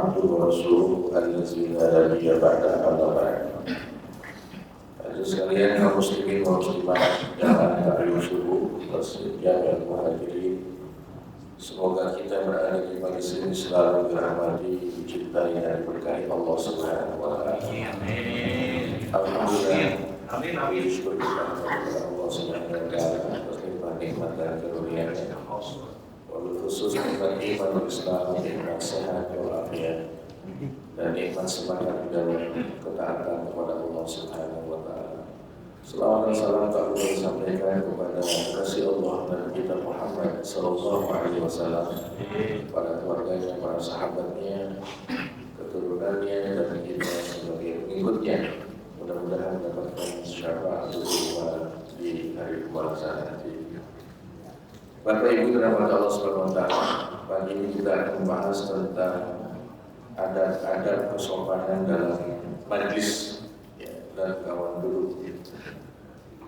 عبده ورسوله الذي لا نبي بعده أما بعد. Aziz sekalian kaum muslimin wa muslimat jamaah ta'lim subuh Masjid Jami' Al-Muhajirin, semoga kita berada di majelis ini selalu dirahmati, dicintai dan diberkahi Allah Subhanahu wa taala. Alhamdulillah. Amin. Syukur kepada Allah Subhanahu wa taala atas nikmat dan karunia-Nya. Wabil khusus nikmat iman Islam, nikmat sehat walafiat, dan nikmat semangat dalam ketaatan kepada Allah Subhanahu wa taala. Selawat dan salam tak perlu disampaikan kepada kasih Allah dan kita Muhammad sallallahu alaihi wasallam, pada keluarganya, para sahabatnya, keturunannya, dan kita sebagai pengikutnya. Mudah-mudahan mendapatkan syafaat di hari pembalasan nanti. Bapak Ibu dirahmati Allah Subhanahu wa taala, pagi ini kita akan membahas tentang adab-adab kesopanan dalam majlis dan kawan duduk.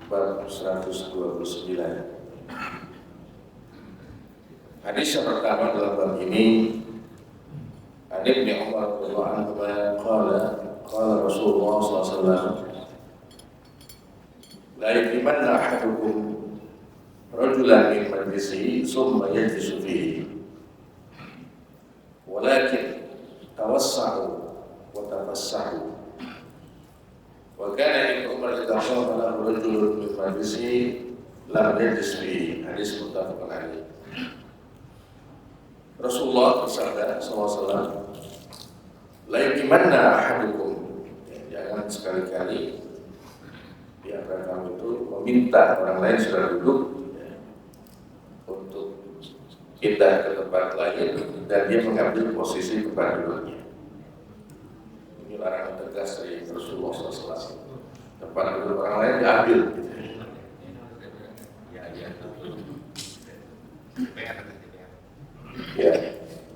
Bab 129. Hadis yang pertama dalam bab ini, Ibnu Umar radhiyallahu anhu qala Rasulullah sallallahu alaihi wasallam, la yajlimanna ahadukum rajulan min majlisihi thumma yajlisu fihi, walakin tawassa'u wa tafassahu. Wa kana Ibnu Umar idza qala lahu rajulun min majlisihi lam yajlis fihi. Hadis muttafaqun alaih. Rasulullah bersabda sallallahu alaihi wasallam, la yajlimanna ahadukum, jangan sekali-kali di antara kamu itu meminta orang lain sudah duduk untuk pindah ke tempat lain dan dia mengambil posisi tempat duduknya. Ini larangan tegas dari Rasulullah SAW. Tempat duduk orang lain diambil. Ya,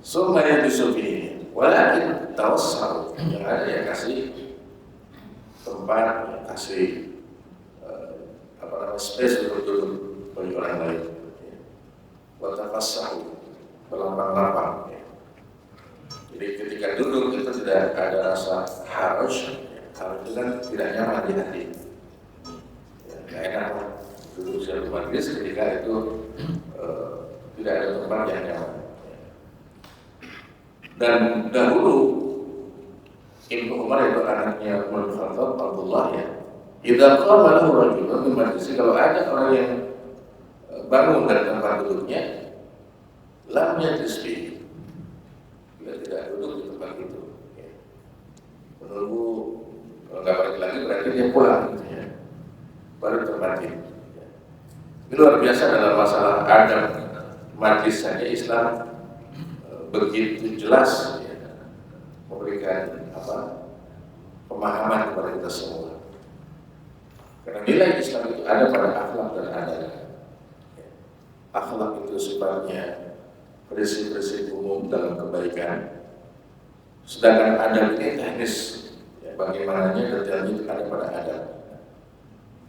sumaya disufi, walakin tawassau, yang ada ya kasih tempat, ya kasih space untuk duduk bagi orang lain. Watafassahu, berlapang-lapang. Jadi ketika duduk itu tidak ada rasa harus itu kan tidak nyaman di hati. Tidak enak duduk di majlis ketika itu tidak ada tempat yang nyaman. Dan dahulu Ibnu Umar itu anaknya Umar bin Khattab, Abdullah ya. Idza qama lahu rajulun min majlisi, kalau ada orang yang bangun dari tempat duduknya, lam yajlis fihi, dia tidak duduk di tempat itu. Menunggu, kalau nggak balik lagi berarti dia pulang, gitu ya. Baru tempatin. Ini luar biasa dalam masalah adab majlis saja Islam begitu jelas ya, memberikan pemahaman kepada kita semua. Karena nilai Islam itu ada pada akhlak dan adab. Akhlak itu sifatnya prinsip-prinsip umum dalam kebaikan, sedangkan adab ini teknis. Ya, bagaimananya detailnya itu ada pada adab.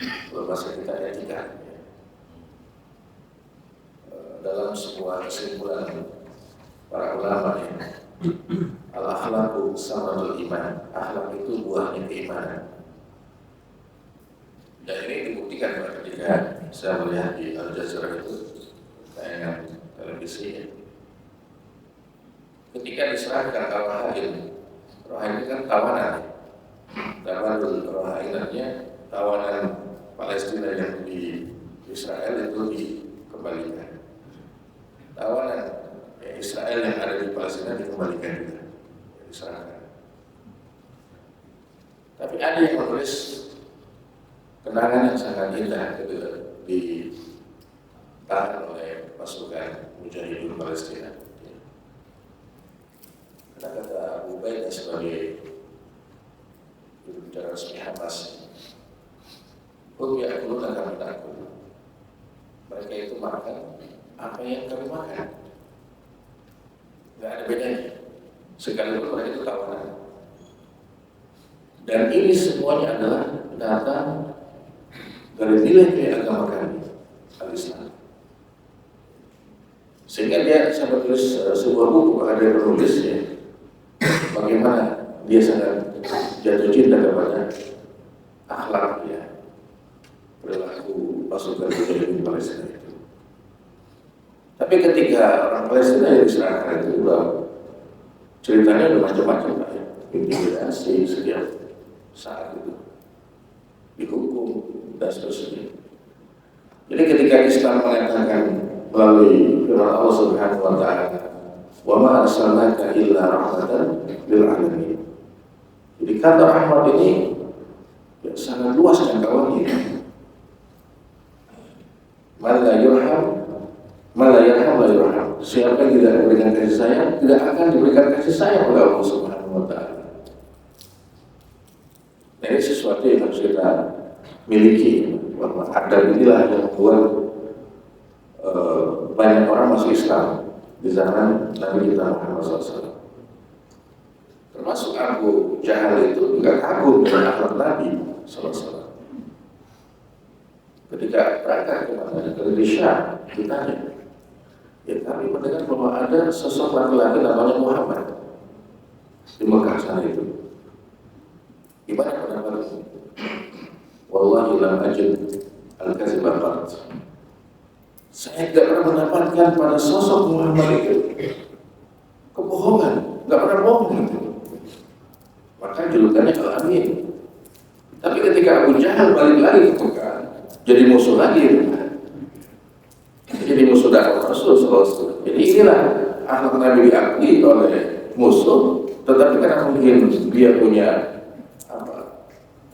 Kalau bahasa kita etika. Ya. Dalam sebuah kesimpulan para ulama ya, al-akhlaqu samarul iman, akhlak itu buahnya keimanan. Dan ini dibuktikan ketika saya melihat di Al Jazeera itu tayangan televisi ya. Ketika diserahkan al-Rahain, Rahain itu kan tawanan, Rahainannya tawanan Palestina yang di Israel itu dikembalikan. Tawanan Israel yang ada di Palestina dikembalikan juga, diserahkan. Tapi ada yang menulis kenangan yang sangat indah ditahan oleh pasukan Mujahidin Palestina. Karena kata Abu Ubaidah sebagai jurubicara resmi Hamas, hum ya'kuluna kama na'kul, mereka itu makan apa yang kami makan. Tidak ada bedanya, sekalipun mereka itu tawanan. Dan ini semuanya adalah datang dari nilai agama kami, al-Islam. Sehingga dia saya menulis sebuah buku, ada yang menulis ya, bagaimana dia sangat jatuh cinta kepada akhlak ya, perilaku pasukan mujahidin Palestina itu. Tapi ketika orang Palestina yang diserahkan itu udah ceritanya udah macam-macam lah ya, intimidasi setiap saat itu, dihukum dan seterusnya. Jadi ketika Islam mengatakan melalui firman Allah Subhanahu wa taala, "Wa ma arsalnaka illa rahmatan lil alamin." Jadi kata rahmat ini ya, sangat luas jangkauannya. Man la yarham la yurham. Siapa yang tidak memberikan kasih sayang tidak akan diberikan kasih sayang oleh Allah Subhanahu wa taala. Nah, ini sesuatu yang harus kita miliki. Bahwa adab inilah yang membuat banyak orang masuk Islam di zaman Nabi kita Muhammad SAW. Termasuk Abu Jahal itu juga kagum dengan akhlak Nabi SAW. Ketika berangkat ke Syam, ditanya, ya kami mendengar bahwa ada sosok laki-laki namanya Muhammad di Mekah sana itu. Gimana pendapatmu? Wallahi lam ajid al-kaziba qat. Saya tidak pernah mendapatkan pada sosok Muhammad itu kebohongan, tidak pernah bohong itu. Maka julukannya Al-Amin. Tapi ketika Abu Jahal balik lagi ke Mekah, jadi musuh lagi. Jadi musuh dakwah Rasul SAW. Jadi inilah akhlak Nabi diakui oleh musuh, tetapi karena mungkin dia punya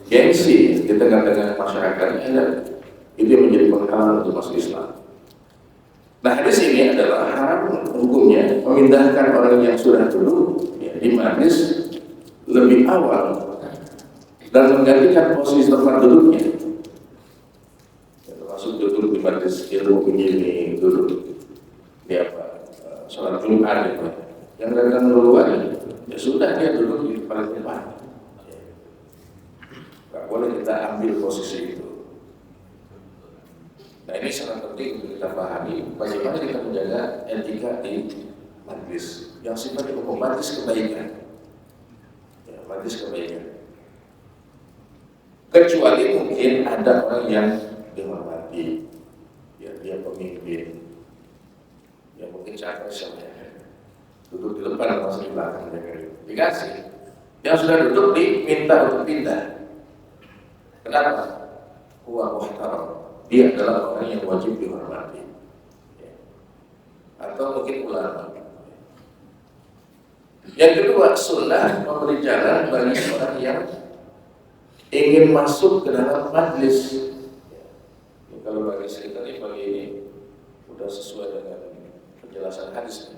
gengsi di tengah-tengah masyarakatnya, itu yang menjadi penghalang untuk masuk Islam. Nah, hadis ini adalah haram hukumnya memindahkan orang yang sudah dulu ya, di majlis lebih awal dan menggantikan posisi tempat duduknya. Ya, termasuk duduk di majlis ilmu begini, duduk di sholat Jumat gitu. Yang datang duluan ya sudah dia duduk di paling depan. Boleh kita ambil posisi itu. Nah, ini sangat penting untuk kita pahami bagaimana kita menjaga etika di majlis yang sifatnya umum, majlis kebaikan. Ya, majlis kebaikan. Kecuali mungkin ada orang yang dihormati, ya dia pemimpin, ya mungkin capres ya, duduk di depan masuk di belakang dikasih. Yang sudah duduk diminta untuk pindah. Kenapa? Huwa muhtaram. Dia adalah orang yang wajib dihormati. Ya. Atau mungkin ulama. Yang kedua, sunnah memberi jalan bagi orang yang ingin masuk ke dalam majlis. Ya, kalau bagi cerita ini, bagi ini sudah sesuai dengan penjelasan hadis.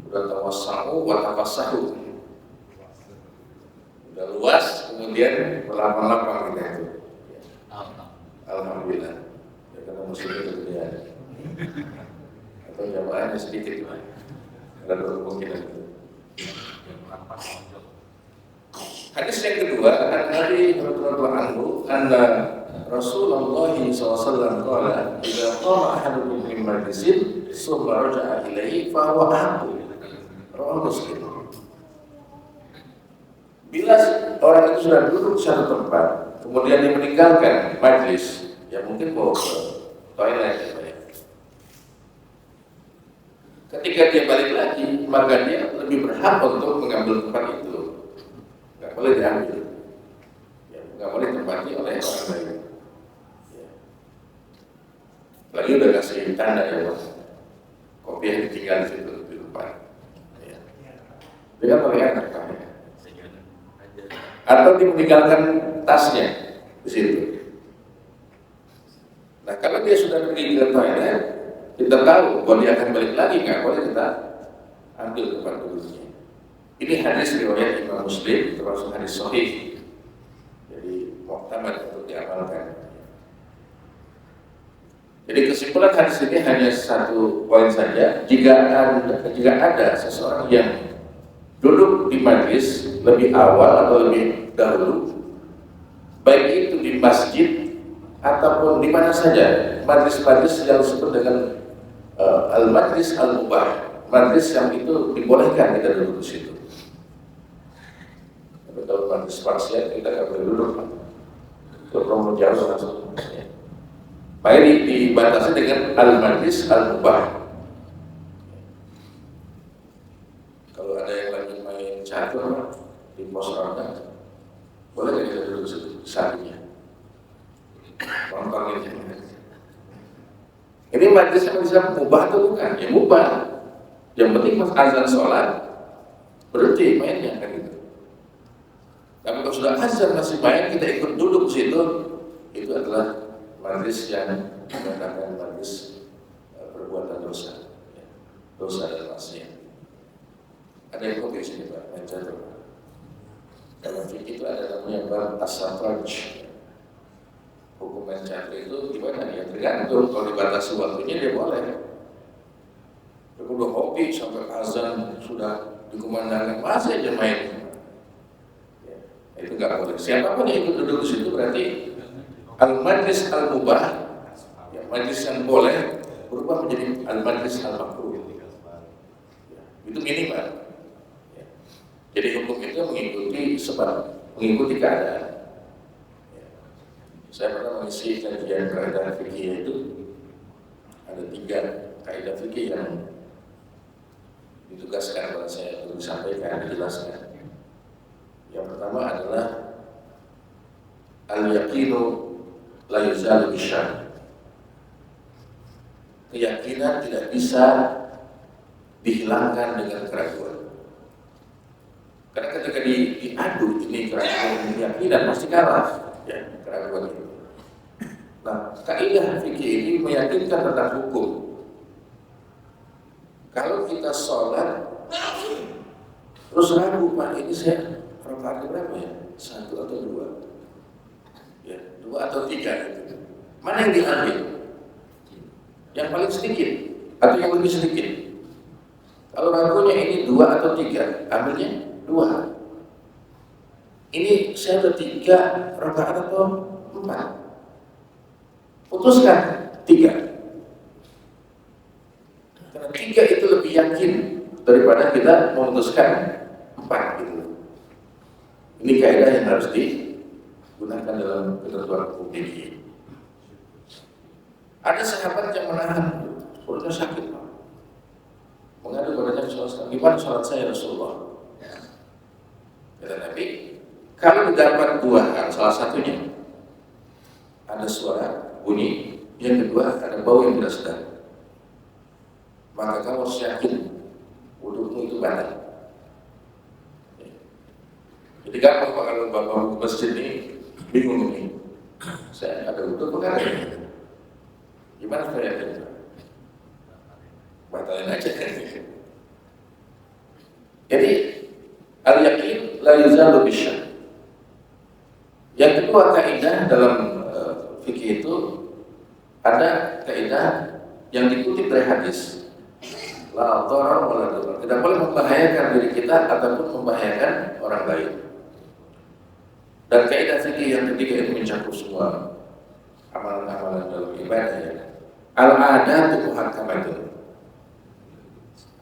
Sudah tawassahu wa tafassahu. Sudah luas, kemudian berlapang-lapang gitu. Alhamdulillah. Ya, karena muslimnya kemudian atau jamaahnya sedikit lah. Ada kemungkinan itu. Hadis yang kedua, Nabi radhiyallahu anhu, anna Rasulullah SAW qala, "Idza qama ahadukum min majlisin, summa raja'a ilaihi fa huwa ahqqu." Rawahu Muslim. Bila orang itu sudah duduk satu tempat, kemudian dia meninggalkan majlis, ya mungkin mau ke toilet ya. Ketika dia balik lagi, maka dia lebih berhak untuk mengambil tempat itu. Nggak boleh diambil, ya, nggak boleh tempati oleh orang lain. Ya. Lagi udah kasih tanda ya Mas, kopi yang ditinggal di situ di depan. Ya. Dia pakai anak ya. Atau dia meninggalkan tasnya di situ. Nah, kalau dia sudah pergi ke toilet, kita tahu kalau dia akan balik lagi, nggak boleh kita ambil tempat duduknya. Ini hadis riwayat Imam Muslim, termasuk hadis sahih. Jadi muhtamad untuk diamalkan. Jadi kesimpulan hadis ini hanya satu poin saja. Jika ada seseorang yang duduk di majlis lebih awal atau lebih dahulu, baik itu di masjid ataupun di mana saja, majlis-majlis yang disebut dengan al-majlis al-mubah, majlis yang itu dibolehkan kita duduk di situ. kalau majlis parsial kita nggak boleh duduk. Kalau mau jauh langsung. Makanya dibatasi dengan al-majlis al-mubah. Kalau ada yang lagi main catur di pos ronda, boleh nggak kita duduk sampingnya? Nonton ini. Ini majlis yang bisa mubah atau bukan? Ya mubah. Yang penting pas azan sholat berhenti mainnya kan gitu. Tapi kalau sudah azan masih main, kita ikut duduk situ, itu adalah majlis yang mengatakan majlis perbuatan dosa, dosa dan maksiat. Ada yang kopi sini Pak, main catur. Dalam fikih itu ada namanya bab as-satraj. Hukum main catur itu gimana? Ya tergantung, kalau dibatasi waktunya dia boleh. Kalau udah hobi sampai azan sudah dikumandangkan masih aja main. Ya, itu nggak boleh. Siapapun yang ikut duduk di situ berarti al-majlis al-mubah, ya, majlis yang boleh berubah menjadi al-majlis al-makruh. Ya, itu minimal. Ya. Jadi hukum itu mengikuti sebab, mengikuti keadaan. Ya. Saya pernah mengisi kajian kaidah fikih itu ada 3 kaidah fikih yang ditugaskan kepada saya untuk disampaikan, dijelaskan. Yang pertama adalah al-yaqinu la yuzalu bisyak. Keyakinan tidak bisa dihilangkan dengan keraguan. Karena ketika diadu ini keraguan dan keyakinan pasti kalah, ya keraguan itu. Nah, kaidah fikih ini meyakinkan tentang hukum. Kalau kita sholat terus ragu, Pak, ini saya rakaat berapa ya? 1 atau 2? Ya, 2 atau 3 gitu. Mana yang diambil? Yang paling sedikit atau yang lebih sedikit? Kalau ragunya ini 2 atau 3, ambilnya 2. Ini saya ada 3 rakaat atau 4? Putuskan 3. Karena 3 itu lebih yakin daripada kita memutuskan 4 gitu. Ini kaidah yang harus digunakan dalam ketentuan hukum fikih. Ada sahabat yang menahan, perutnya sakit, Pak. Mengadu kepada Rasulullah, gimana sholat saya Rasulullah? Kata Nabi, kalau didapat 2 hal, salah satunya ada suara bunyi, yang kedua ada bau yang tidak sedap, maka kamu harus yakin wudhumu itu batal. Jadi gampang Pak kalau bapak masjid ini bingung ini, saya ada wudhu perkara ini, gimana saya yakin? Batalin aja. Jadi al-yaqin la yuzalu bisyak. Yang kedua kaidah dalam fikih itu ada kaidah yang dikutip dari hadis. La dharar wa la dharar. Tidak boleh membahayakan diri kita ataupun membahayakan orang lain. Dan kaidah fikih yang ketiga itu mencakup semua amalan-amalan dalam ibadah ya. Al-adatu muhakkamatun.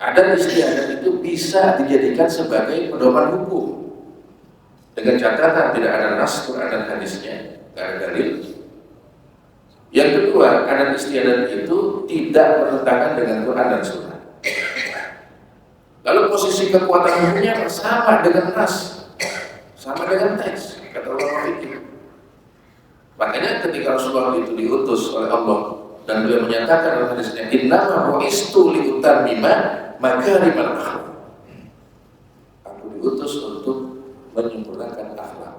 Adat istiadat itu bisa dijadikan sebagai pedoman hukum dengan catatan tidak ada nas Quran dan hadisnya, tidak ada dalil. Yang kedua, adat istiadat itu tidak bertentangan dengan Quran dan Sunnah. Lalu posisi kekuatan hukumnya sama dengan nas, sama dengan teks, kata ulama fikih. Makanya ketika Rasulullah itu diutus oleh Allah dan beliau menyatakan dalam hadisnya, innama bu'istu liutammima makarimal akhlak. Aku diutus untuk menyempurnakan akhlak.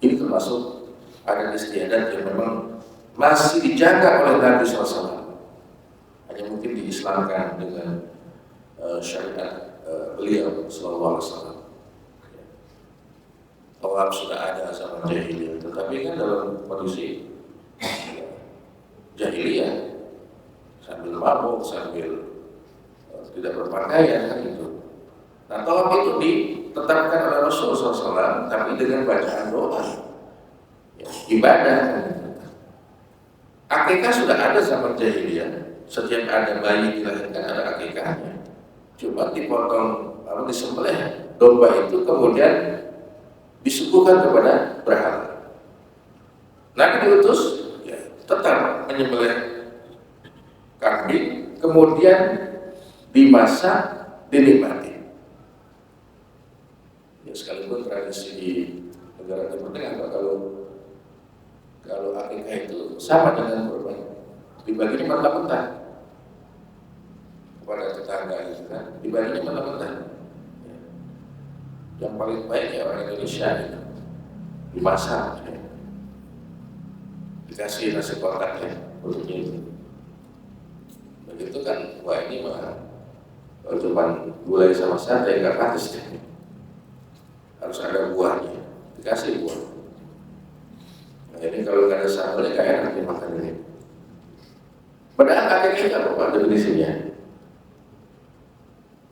Ini termasuk adat istiadat yang memang masih dijaga oleh Nabi SAW. Hanya mungkin diislamkan dengan syariat beliau Sallallahu Alaihi Wasallam. Tawaf sudah ada zaman jahiliyah, tetapi kan dalam kondisi jahiliyah, sambil mabuk, sambil tidak berpakaian kan itu. Nah, tawaf itu ditetapkan oleh Rasulullah SAW, tapi dengan bacaan doa, ya, ibadah. Akikah sudah ada zaman jahiliyah. Setiap ada bayi dilahirkan ada akikahnya. Cuma dipotong, disembelih domba itu kemudian disuguhkan kepada berhala. Nabi diutus ya, tetap menyembelih kambing, kemudian dimasak, dinikmati. Ya, sekalipun tradisi di negara Timur Tengah, kalau akikah itu sama dengan kurban, dibaginya mentah-mentah kepada tetangga, gitu kan? Dibaginya mentah-mentah. Ya. Yang paling baik ya orang Indonesia itu dimasak, ya. Dikasih nasi kotak ya, bentuknya itu. Begitu kan, wah ini mah kalau cuma gulai sama sate nggak pantas deh. Harus ada buahnya, dikasih buah. Nah, ini kalau nggak ada sambalnya nggak enak dimakan ini. Padahal akikah apa Pak definisinya?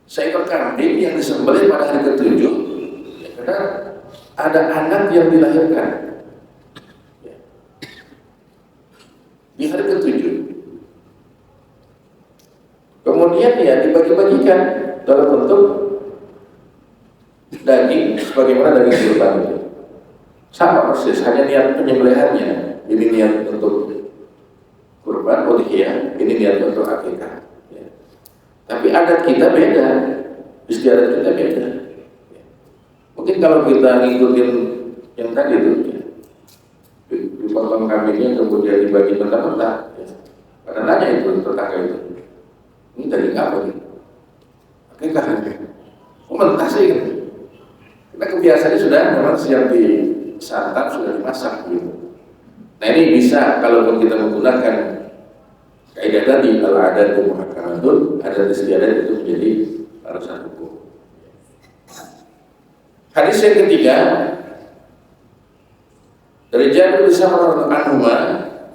Seekor kambing yang disembelih pada hari ke-7, ya, karena ada anak yang dilahirkan ya, di hari ke-7. Kemudian ya dibagi-bagikan dalam bentuk daging sebagaimana daging kurban itu. Sama persis, hanya niat penyembelihannya. Ini niat untuk kurban, udhiyah, ini niat untuk akikah. Ya. Tapi adat kita beda, istiadat kita beda. Ya. Mungkin kalau kita ngikutin yang tadi itu, ya, dipotong kambingnya kemudian dibagi mentah-mentah. Ya. Karena nanya itu tetangga itu, ini daging apa nih? Akikah kan? Oh mentah sih kan? Karena kebiasaannya sudah memang siap disantap, sudah dimasak gitu. Nah ini bisa kalaupun kita menggunakan kaidah tadi, kalau ada itu muhakamatun, ada istiadat itu menjadi alasan hukum. Hadis yang ketiga dari Jabir bin Samurah anhuma,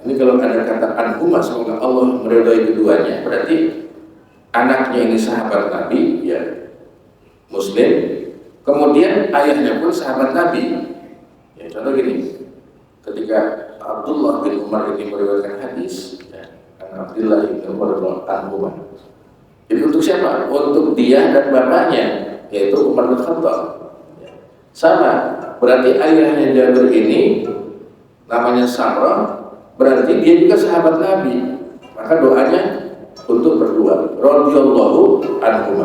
ini kalau ada kata anhuma, semoga Allah meridhai keduanya, berarti anaknya ini sahabat Nabi, ya Muslim. Kemudian ayahnya pun sahabat Nabi. Ya, contoh gini, ketika Abdullah bin Umar ini meriwayatkan hadis, ya, Abdullah bin Umar anhuma. Jadi untuk siapa? Untuk dia dan bapaknya, yaitu Umar bin Khattab. Ya. Sama, berarti ayahnya Jabir ini namanya Samrah, berarti dia juga sahabat Nabi. Maka doanya untuk berdua. Radhiyallahu anhuma.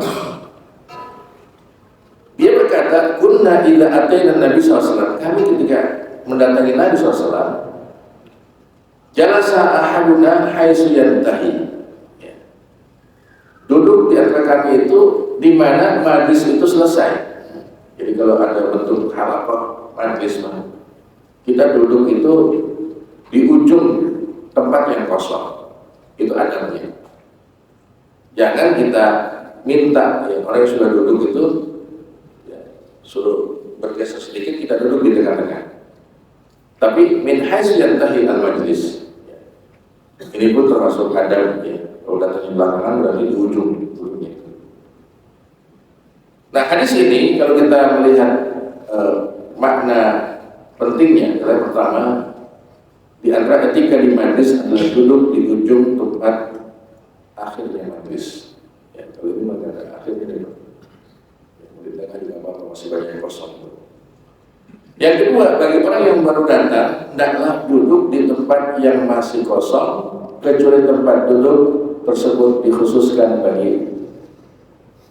Dia berkata, kunna idza atayna Nabi SAW. Kami ketika mendatangi Nabi SAW, jalasa ahaduna haitsu yantahi. Ya. Duduk di antara kami itu di mana majlis itu selesai. Jadi kalau ada bentuk halaqah majlis, kita duduk itu di ujung tempat yang kosong. Itu adabnya. Jangan kita minta ya, orang yang sudah duduk itu suruh bergeser sedikit, kita duduk di tengah-tengah. Tapi min haitsu yantahi al-majlis. Ini pun termasuk adab ya. Kalau datang di belakangan berarti di ujung duduknya. Nah, hadis ini kalau kita melihat makna pentingnya, yang pertama di antara etika di majlis adalah duduk di ujung tempat akhirnya majlis. Ya, kalau ini maka akhirnya di tengah juga apa masih banyak yang kosong. Yang kedua, bagi orang yang baru datang, hendaklah duduk di tempat yang masih kosong, kecuali tempat duduk tersebut dikhususkan bagi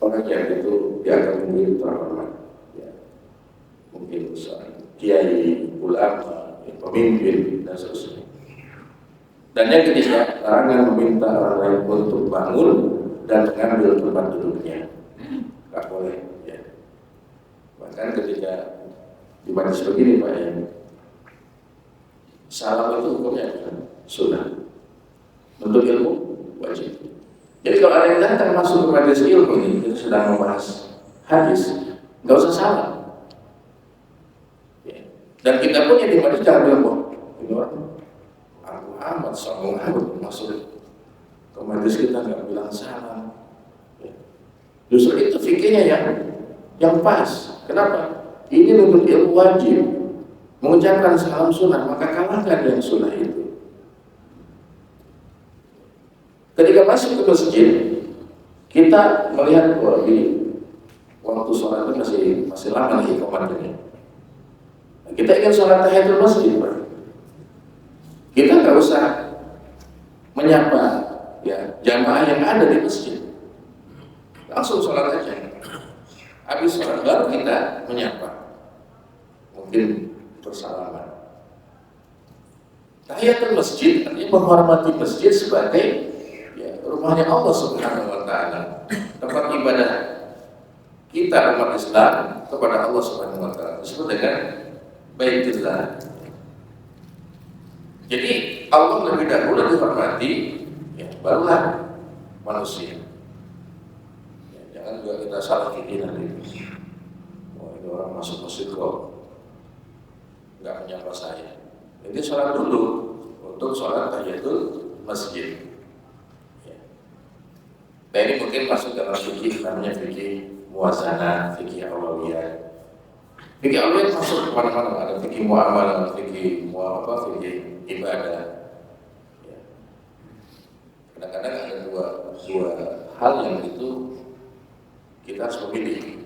orang yang itu dianggap menjadi terhormat. Ya. Mungkin seorang kiai, ulama, pemimpin dan seterusnya. Dan yang ketiga, larangan meminta orang lain untuk bangun dan mengambil tempat duduknya. Tak boleh. Bahkan ketika di majlis begini Pak ya, salam itu hukumnya sunnah, untuk ilmu wajib. Jadi kalau ada yang datang masuk ke majlis ilmu ini, kita sedang membahas hadis, nggak usah salam. Ya. Dan kita pun yang di majlis jangan bilang, wah ini orang aku amat sombong amat masuk ke majlis kita nggak bilang salam. Ya. Justru itu fikirnya yang pas. Kenapa? Ini untuk ilmu wajib. Mengucapkan salam sunnah, maka kalahkan yang sunnah itu. Ketika masuk ke masjid, kita melihat bahwa di waktu sholat itu masih lama nih komandannya. Kita ingin sholat tahiyatul masjid, Pak. Kita nggak usah menyapa ya jamaah yang ada di masjid. Langsung sholat aja. Habis sholat baru kita menyapa. Mungkin bersalaman. Tahiyatul masjid artinya menghormati masjid sebagai ya, rumahnya Allah Subhanahu wa taala. Tempat ibadah kita umat Islam kepada Allah Subhanahu wa taala disebut dengan Baitullah. Jadi Allah lebih dahulu dihormati, ya, barulah manusia. Ya, jangan juga kita salah fikir nanti. Oh, ini orang masuk masjid kok nggak menyapa saya. Jadi sholat dulu untuk sholat tahiyatul masjid. Ya. Nah ini mungkin masuk dalam fikih namanya fikih muwazanah, fikih awaliyah. Fikih awaliyah masuk kemana-mana, ada fikih muamalah, fikih fikih ibadah. Ya. Kadang-kadang ada dua hal yang itu kita harus memilih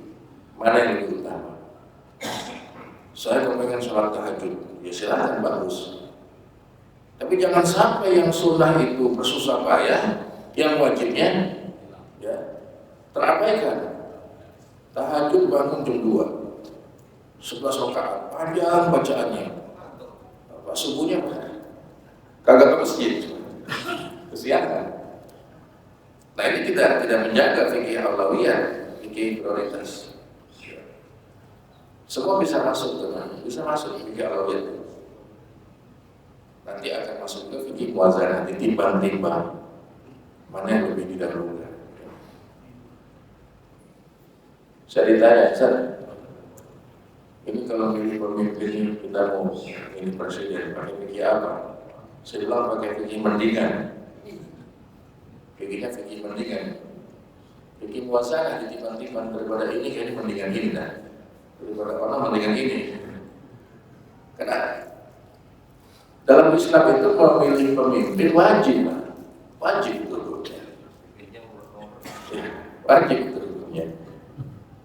mana yang lebih utama. Saya kepengen sholat tahajud, ya silahkan, bagus. Tapi jangan sampai yang sunnah itu bersusah payah, yang wajibnya ya terabaikan. Tahajud bangun jam 2. 11 rakaat, panjang bacaannya. Pas subuhnya kagak ke masjid, kesiangan. Nah ini tidak menjaga fikih aulawiyah, fikih prioritas. Semua bisa masuk teman, bisa masuk fikih aulawiyah. Nanti akan masuk ke fikih muwazanah, ditimbang-timbang mana yang lebih didahulukan. Saya ditanya, Ustaz, ini kalau milih pemimpin kita mau ini presiden pakai fikih apa? Saya bilang pakai fikih mendingan. Fikihnya fikih mendingan. Fikih muwazanah ditimbang-timbang daripada ini kayaknya mendingan ini dah. Daripada orang mendingan ini. Karena dalam Islam itu memilih pemimpin wajib, Pak. Wajib duduknya. Wajib duduknya.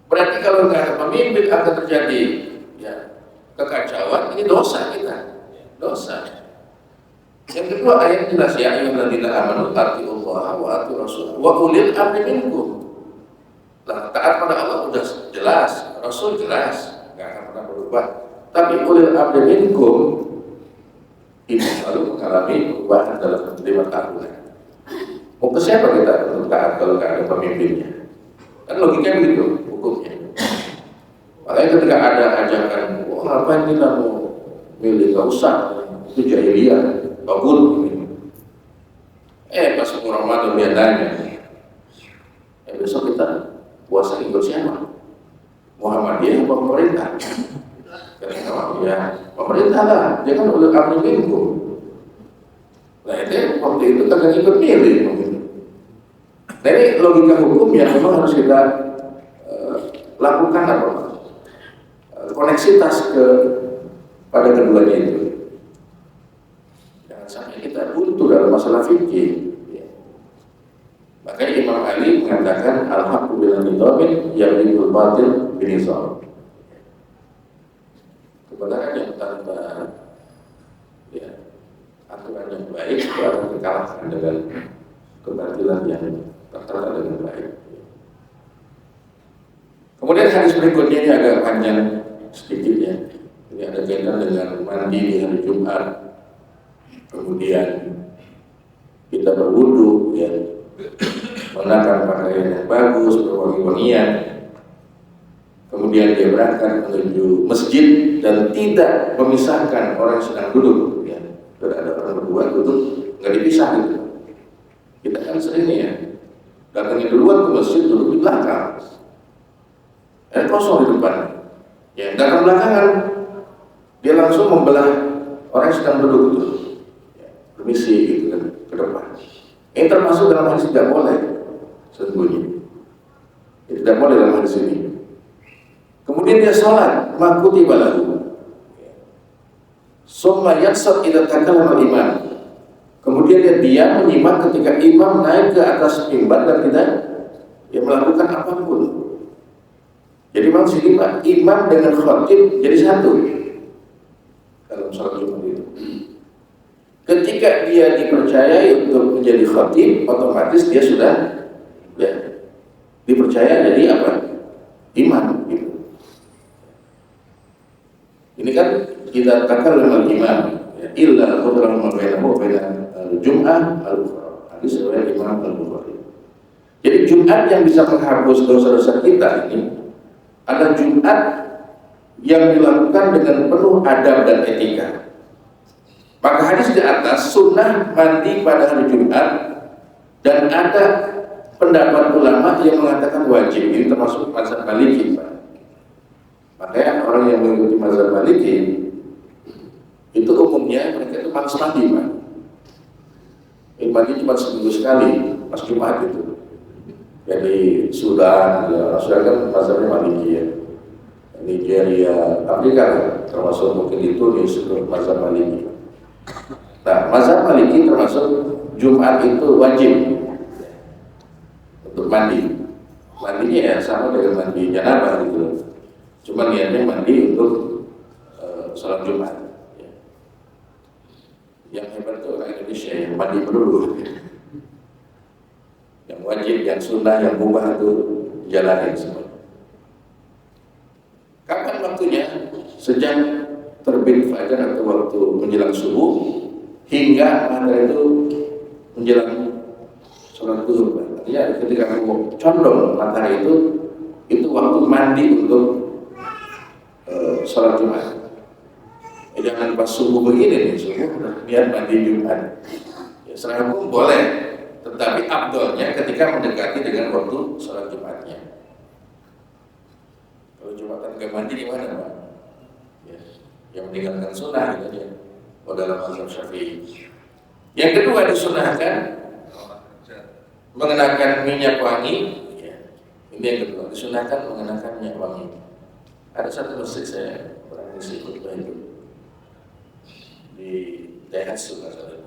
Berarti kalau nggak ada pemimpin akan terjadi ya kekacauan, ini dosa kita, dosa. Yang kedua ayat jelas ya ayyuhalladzina amanu atiullaha wa atiur rasul wa ulil amri minkum. Nah, taat pada Allah udah jelas, Rasul jelas, nggak akan pernah berubah. Tapi ulil amri minkum ini selalu mengalami perubahan dalam 5 tahunan. Mau ke siapa kita untuk taat kalau nggak ada pemimpinnya? Kan logikanya begitu hukumnya. Makanya ketika ada ajakan, wah ngapain kita mau milih, nggak usah, itu jahiliyah, bagus. Pas Ramadan dia tanya, besok kita puasa ikut siapa? Muhammadiyah atau pemerintah? Kata ya pemerintah lah, jangan ulil amri minkum. Nah itu waktu itu kagak ikut milih. Nah ini logika hukum yang memang harus kita lakukan apa? Koneksitas pada keduanya itu. Jangan sampai kita buntu dalam masalah fikih. Makanya Imam Ali mengatakan al-haqqu bil nidhamin yaghlibul batil bin nizam. Kebenaran yang tanpa ya aturan yang baik itu akan dikalahkan dengan kebatilan yang tertata dengan baik. Kemudian hadis berikutnya ini agak panjang sedikit ya. Ini ada kaitan dengan mandi di hari Jumat. Kemudian kita berwudu ya, mengenakan pakaian yang bagus, berwangi-wangian. Kemudian dia berangkat menuju masjid dan tidak memisahkan orang yang sedang duduk. Ya, tidak ada orang berdua duduk, nggak dipisah gitu. Kita kan sering ya, datangnya duluan ke masjid, duduk di belakang. Kosong di depan. Ya, datang belakangan, dia langsung membelah orang yang sedang duduk itu. Ya, permisi gitu kan ke depan. Ini termasuk dalam hadis tidak boleh sesungguhnya. Tidak boleh dalam hadis ini. Kemudian dia sholat, makuti balahu. Summa yaksat idza takallama imam. Kemudian dia diam menyimak ketika imam naik ke atas mimbar dan tidak dia melakukan apapun. Jadi memang sini Pak, imam dengan khatib jadi satu. dalam sholat Jumat itu. Ketika dia dipercayai untuk menjadi khatib, otomatis dia sudah ya, dipercaya jadi apa? Imam gitu. Ini kan kita katakan dengan imam ya, illa qadran ma bainahu wa bainal jum'ah al-ukhra. Hadis riwayat Imam Al-Bukhari. Jadi Jumat yang bisa menghapus dosa-dosa kita ini adalah Jumat yang dilakukan dengan penuh adab dan etika. Maka hadis di atas sunnah mandi pada hari Jumat, dan ada pendapat ulama yang mengatakan wajib. Ini termasuk mazhab Maliki, Pak. Makanya orang yang mengikuti mazhab Maliki itu umumnya mereka itu malas mandi, Pak. Mandi cuma seminggu sekali pas Jumat itu. Jadi Sudan, ya, Sudan kan mazhabnya Maliki ya. Nigeria, Afrika termasuk mungkin di Tunis itu mazhab Maliki. Nah, mazhab Maliki termasuk Jumat itu wajib untuk mandi. Mandinya ya sama dengan mandi janabah gitu. Cuma niatnya mandi untuk sholat Jumat. Ya. Yang hebat itu orang Indonesia yang mandi dulu. Yang wajib, yang sunnah, yang mubah itu jalanin semua. Kapan waktunya? Sejak terbit fajar atau waktu menjelang subuh hingga matahari itu menjelang sholat zuhur. Artinya ketika kamu condong matahari itu waktu mandi untuk sholat Jumat. Jangan pas subuh begini nih, subuh biar mandi Jumat. Ya, secara hukum boleh, tetapi abdolnya ketika mendekati dengan waktu sholat Jumatnya. Kalau Jumatan nggak mandi di mana, Pak? Ya, yang meninggalkan sunnah gitu aja. Oh, dalam mazhab Syafi'i. Yang kedua disunahkan mengenakan minyak wangi. Ya. Ini yang kedua, disunahkan mengenakan minyak wangi. Ada satu masjid saya pernah ngisi khutbah itu di daerah Sumatera.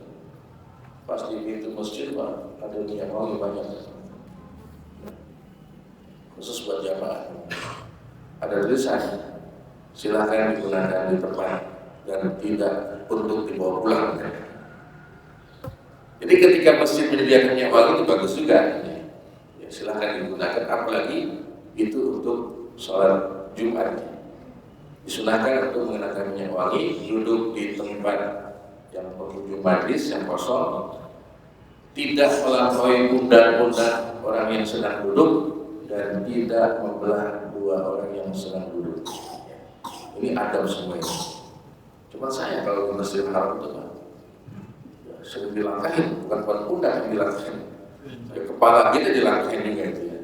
Pas di pintu masjid, Pak, ada minyak wangi banyak. Khusus buat jamaah. Ada tulisan, silakan digunakan di tempat dan tidak untuk dibawa pulang. Jadi ketika masjid menyediakan minyak wangi itu bagus juga. Ya, silakan digunakan, apalagi itu untuk sholat Jumat. Disunahkan untuk mengenakan minyak wangi, duduk di tempat yang penghujung majlis yang kosong, tidak melampaui pundak-pundak orang yang sedang duduk, dan tidak membelah dua orang yang sedang duduk. Ini adab semuanya. Cuma saya kalau di Masjidil Haram itu ya, sering dilangkahin, bukan pundak yang dilangkahin, ya, kepala kita dilangkahin juga itu ya.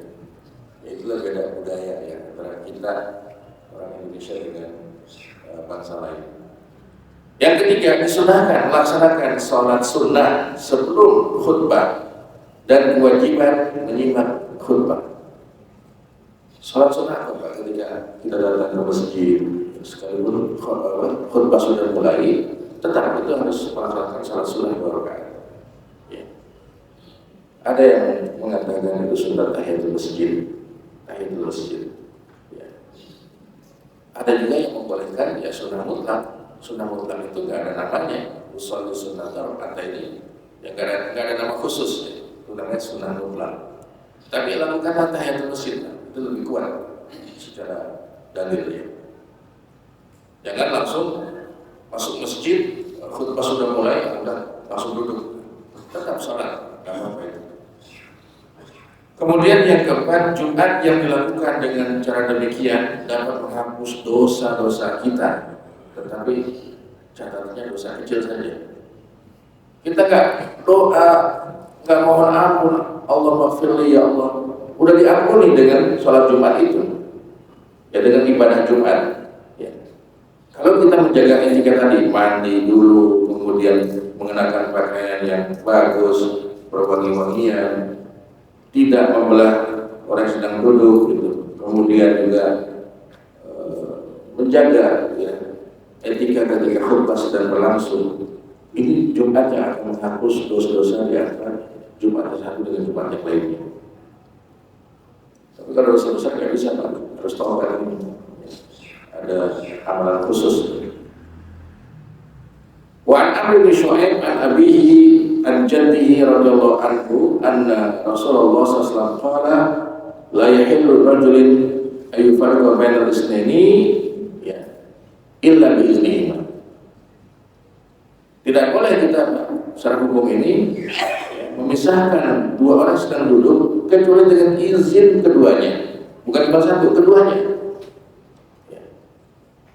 Ya itulah beda budaya ya antara kita orang Indonesia dengan bangsa lain. Yang ketiga, disunahkan melaksanakan sholat sunnah sebelum khutbah dan kewajiban menyimak khutbah. Sholat sunnah apa? Ketika kita datang ke masjid, sekalipun khutbah sudah mulai, tetap itu harus melaksanakan sholat sunnah 2 rakaat. Ya. Ada yang mengatakan itu sunnah tahiyatul masjid, tahiyatul masjid. Ya. Ada juga yang membolehkan ya sunnah mutlak. Sunnah mutlak itu nggak ada namanya. Usul sunnah rakaat ini, ya nggak ada nama khusus. Ya. Itu namanya sunnah mutlak. Tapi lakukan tahiyatul masjid itu lebih kuat secara dalilnya. Jangan langsung masuk masjid, khutbah sudah mulai, udah langsung duduk. Tetap sholat, nggak apa-apa itu. Kemudian yang keempat, Jumat yang dilakukan dengan cara demikian dapat menghapus dosa-dosa kita, tetapi catatannya dosa kecil saja. Kita nggak doa, nggak mohon ampun, Allah maghfirli ya Allah. Udah diampuni dengan sholat Jumat itu, ya dengan ibadah Jumat. Ya. Kalau kita menjaga etika tadi, mandi dulu, kemudian mengenakan pakaian yang bagus, berwangi-wangian, tidak membelah orang yang sedang duduk, gitu. Kemudian juga menjaga ya, etika ketika khutbah sedang berlangsung. Ini Jumat yang akan menghapus dosa-dosa di antara Jumat satu dengan Jumat yang lainnya. Tapi kalau dosa-dosa nggak bisa, Pak. Harus tahu kan ini ada amalan khusus. Wa an Amr bin Shu'aib an abihi an jaddihi radhiyallahu anhu anna Rasulullah sallallahu alaihi wasallam qala la yahillu rajulin ayyufarriqa bainal itsnaini ya illa bi iznihima. Tidak boleh kita secara hukum ini memisahkan dua orang sedang duduk kecuali dengan izin keduanya, bukan cuma satu, keduanya. Ya.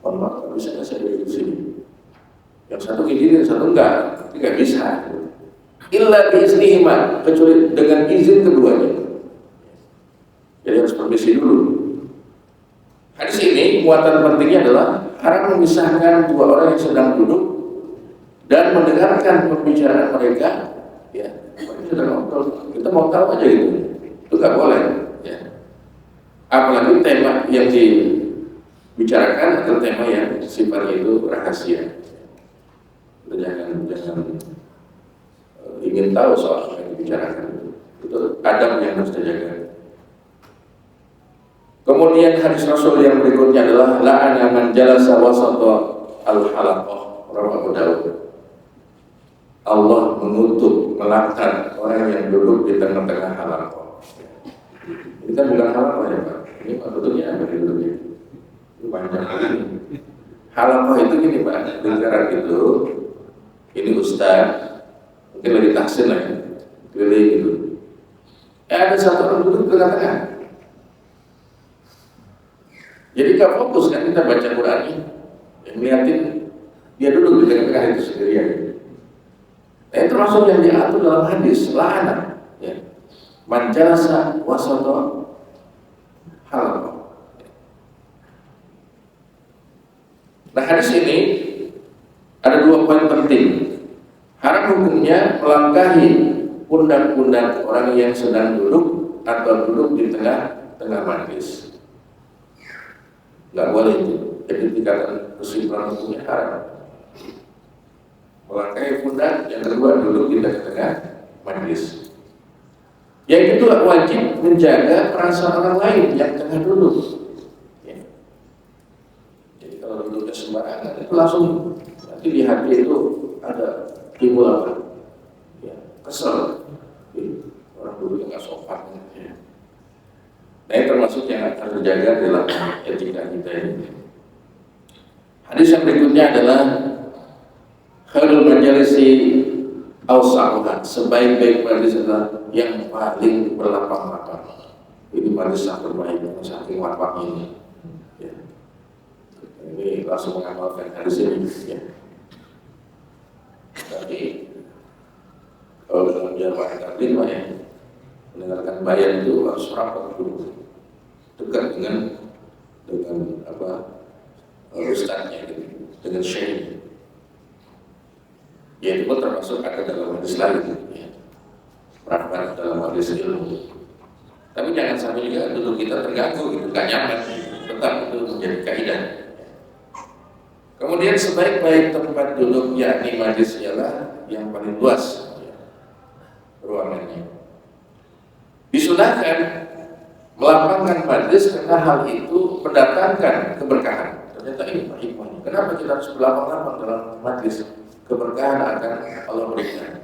Mohon bisa nggak saya beri di sini? Yang satu gini, yang satu enggak, tidak bisa. Illa biiznihima, kecuali dengan izin keduanya. Jadi harus permisi dulu. Hadis ini muatan pentingnya adalah haram memisahkan dua orang yang sedang duduk dan mendengarkan pembicaraan mereka. Ya, kita mau tahu aja itu nggak boleh. Ya. Apalagi tema yang dibicarakan adalah tema yang sifatnya itu rahasia. Jangan ingin tahu soal yang dibicarakan itu adab yang harus dijaga. Kemudian hadis Rasul yang berikutnya adalah la'ana man jalasa wasata al-halaqah rawahu Daud. Allah mengutuk, melaknat orang yang duduk di tengah-tengah halaqah. Ini kan bukan halaqah ya Pak. Ini maksudnya apa duduknya? Itu panjang ini. Halaqah itu gini Pak, lingkaran itu. Ini ustaz, mungkin lagi taksin lah ya, keliling gitu. Ada satu orang duduk di tengah-tengah. Jadi gak fokus kan kita baca Quran ini, yang ngeliatin dia duduk di tengah-tengah itu sendirian. Nah itu termasuk yang diatur dalam hadis, la'ana ya. Man jalasa wasata halaqah. Nah hadis ini ada dua poin penting. Haram hukumnya melangkahi pundak-pundak orang yang sedang duduk atau duduk di tengah-tengah majlis. Nggak boleh itu. Jadi dikatakan kesimpulan hukumnya haram. Melangkahi pundak, yang kedua duduk di tengah-tengah majlis. Yang kedua wajib menjaga perasaan orang lain yang tengah duduk. Ya. Jadi kalau duduknya sembarangan itu langsung nanti di hati itu ada timbul apa? Ya, kesel. Orang duduknya nggak sopan. Ya. Nah ini termasuk yang harus dijaga dalam etika kita ini. Hadis yang berikutnya adalah khairul majalisi awsa'uha, sebaik-baik majelis adalah yang paling berlapang-lapang. Ini majelis yang terbaik, saking lapang ini. Ya. Ini langsung mengamalkan hadis ini. Ya. Tapi kalau dalam jamaah taklim ya, mendengarkan bayan itu harus rapat dulu, dekat dengan apa ustadznya gitu, dengan syekhnya. Ya itu pun termasuk ada dalam hadis lain, ya. Rapat dalam hadis ilmu. Tapi jangan sampai juga duduk kita terganggu, gitu, gak nyaman. Tetap itu menjadi kaidah. Kemudian sebaik-baik tempat duduk yakni majlis ialah yang paling luas ya, ruangannya. Disunahkan melapangkan majlis karena hal itu mendatangkan keberkahan. Ternyata ini hikmahnya. Kenapa kita harus berlapang-lapang dalam majlis? Keberkahan akan Allah berikan.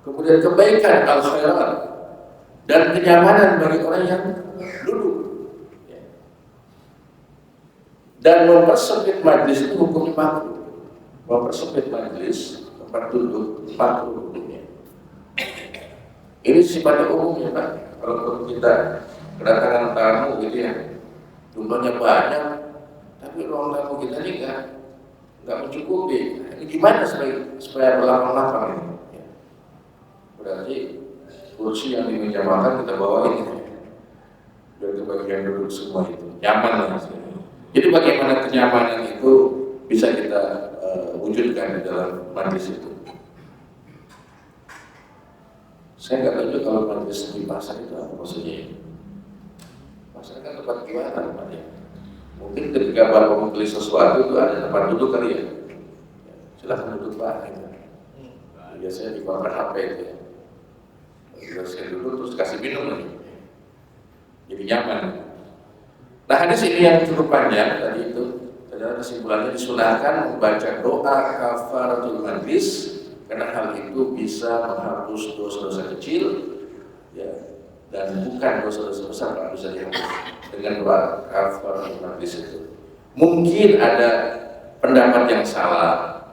Kemudian kebaikan al-khairat dan kenyamanan bagi orang yang duduk. Dan mempersempit majlis itu hukumnya makruh. Mempersempit majlis tempat duduk makruh hukumnya. Ini sifatnya umum ya Pak. Kalau kita kedatangan tamu gitu ya, jumlahnya banyak, tapi ruang tamu kita ini nggak mencukupi. Ini gimana supaya berlapang-lapang ini? Ya. Berarti kursi yang di meja makan kita bawa ini, biar kebagian duduk semua itu nyaman lah. Jadi bagaimana kenyamanan itu bisa kita wujudkan di dalam majlis itu? Saya nggak tahu kalau majlis di pasar itu apa maksudnya. Pasar kan tempat jualan, Pak ya. Mungkin ketika Bapak membeli sesuatu itu ada tempat duduk kali ya. Silakan duduk Pak. Biasanya di bawah HP itu ya. Kalau saya duduk terus kasih minum lagi. Jadi nyaman. Nah hadis ini yang cukup panjang tadi Adalah kesimpulannya disunahkan membaca doa kafaratul majlis karena hal itu bisa menghapus dosa-dosa kecil, ya, dan bukan dosa-dosa besar yang bisa dihapus dengan doa kafaratul majlis itu. Mungkin ada pendapat yang salah,